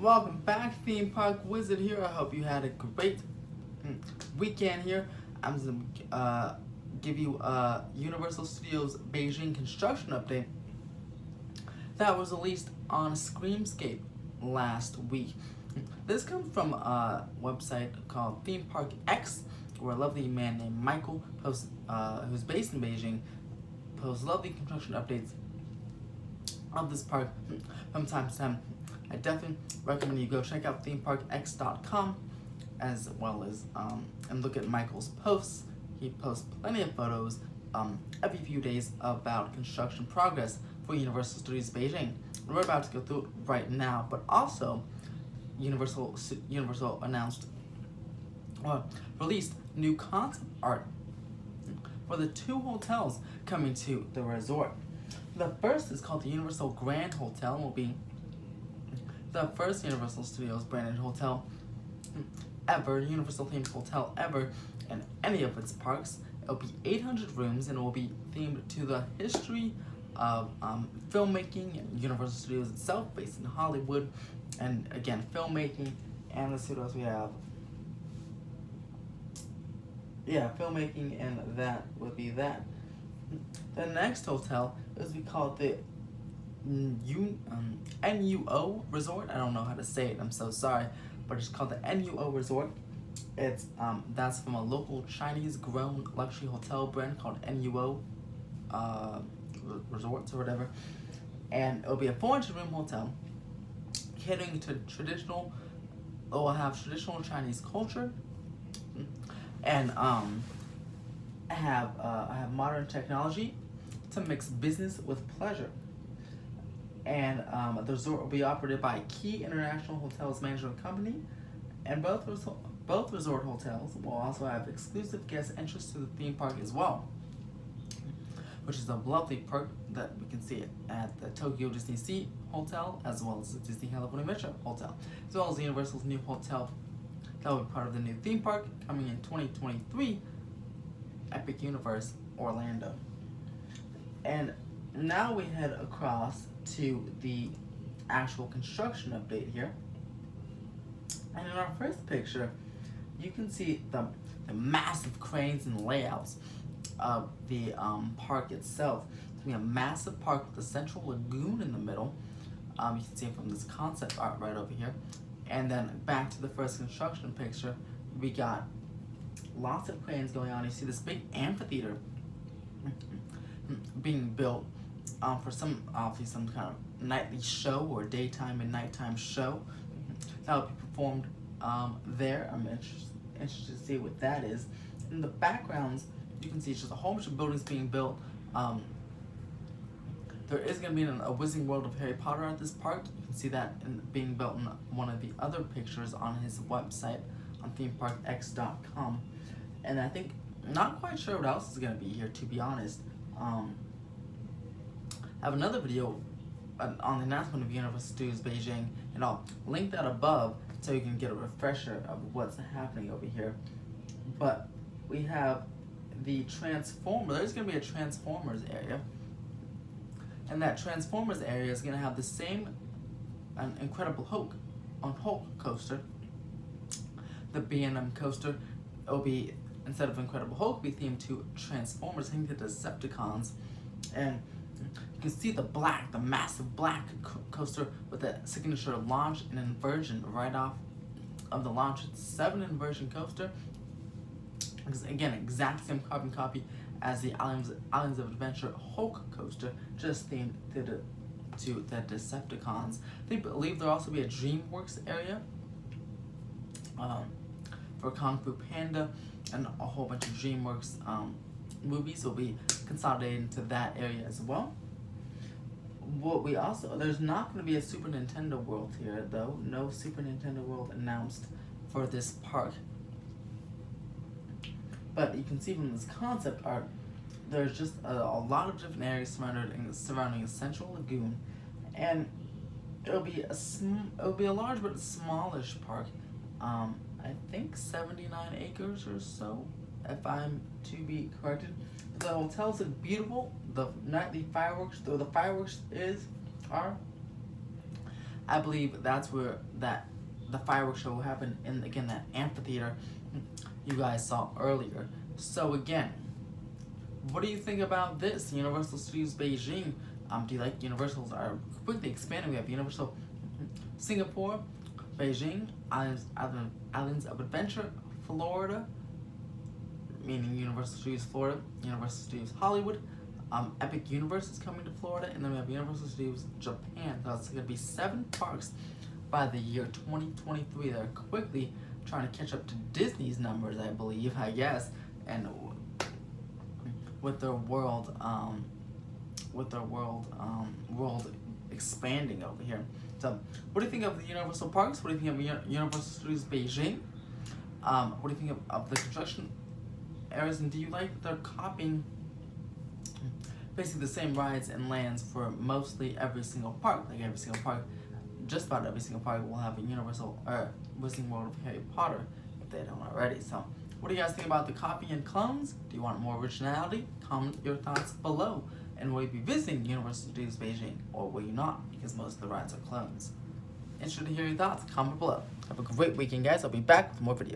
Welcome back, Theme Park Wizard here. I hope you had a great weekend here. I'm going to give you a Universal Studios Beijing construction update that was released on Screamscape last week. This comes from a website called Theme Park X, where a lovely man named Michael posts, who's based in Beijing, posts lovely construction updates of this park from time to time. I definitely recommend you go check out themeparkx.com as well as and look at Michael's posts. He posts plenty of photos every few days about construction progress for Universal Studios Beijing. We're about to go through it right now, but also Universal announced released new concept art for the two hotels coming to the resort. The first is called the Universal Grand Hotel and will be the first Universal Studios branded hotel ever, Universal themed hotel ever in any of its parks. It'll be 800 rooms and it will be themed to the history of filmmaking and Universal Studios itself, based in Hollywood. And again, filmmaking, and let's see what else we have. Yeah, filmmaking, and that would be that. The next hotel is we call it the NUO Resort. I don't know how to say it, I'm so sorry, but it's called the NUO Resort. It's that's from a local Chinese grown luxury hotel brand called NUO Resorts or whatever. And it'll be a 400 room hotel catering to traditional, it will have traditional Chinese culture and have modern technology to mix business with pleasure. And the resort will be operated by Key International Hotels Management Company, and both resort hotels will also have exclusive guest entrance to the theme park as well, which is a lovely perk that we can see at the Tokyo Disney Sea Hotel as well as the Disney California Metro Hotel, as well as Universal's new hotel that will be part of the new theme park coming in 2023, Epic Universe Orlando. And now we head across to the actual construction update here. And in our first picture, you can see the massive cranes and layouts of the park itself. It's going to be a massive park with a central lagoon in the middle. You can see it from this concept art right over here. And then back to the first construction picture, we got lots of cranes going on. You see this big amphitheater being built for obviously some kind of nightly show or daytime and nighttime show that will be performed there. I'm interested to see what that is. In the backgrounds, you can see it's just a whole bunch of buildings being built. There is going to be a Wizarding World of Harry Potter at this park. You can see that being built in one of the other pictures on his website on themeparkx.com. And I think, not quite sure what else is going to be here, to be honest. I have another video on the announcement of Universal Studios Beijing, and I'll link that above so you can get a refresher of what's happening over here. But we have the Transformer. There's going to be a Transformers area, and that Transformers area is going to have the same Incredible Hulk coaster. The B&M coaster will be, instead of Incredible Hulk, be themed to Transformers, I think the Decepticons. And you can see the massive black coaster with the signature launch and inversion right off of the launch. It's a 7 inversion coaster. Again, exact same carbon copy as the Islands of Adventure Hulk coaster, just themed to the Decepticons. They believe there'll also be a DreamWorks area for Kung Fu Panda, and a whole bunch of DreamWorks movies will be consolidated into that area as well. There's not going to be a Super Nintendo World here though. No Super Nintendo World announced for this park. But you can see from this concept art, there's just a lot of different areas surrounding a central lagoon, and it'll be a large but smallish park. I think 79 acres or so, if I'm to be corrected. The hotels look beautiful. The nightly fireworks, though the fireworks are I believe that's where the fireworks show will happen in, again, that amphitheater you guys saw earlier. So again, what do you think about this? Universal Studios Beijing. Do you like Universals are quickly expanding? We have Universal Singapore, Beijing, Islands of Adventure, Florida, meaning Universal Studios Florida, Universal Studios Hollywood, Epic Universe is coming to Florida, and then we have Universal Studios Japan. So it's going to be 7 parks by the year 2023. They're quickly trying to catch up to Disney's numbers, I believe, I guess, and with their world expanding over here. So, what do you think of the Universal Parks? What do you think of Universal Studios Beijing? What do you think of the construction areas, and do you like that they're copying basically the same rides and lands for mostly every single park? Like every single park, just about every single park will have a Universal Wizarding World of Harry Potter if they don't already. So, what do you guys think about the copy and clones? Do you want more originality? Comment your thoughts below. And will you be visiting Universal Studios Beijing, or will you not? Because most of the rides are clones. Interested to hear your thoughts? Comment below. Have a great weekend, guys. I'll be back with more videos.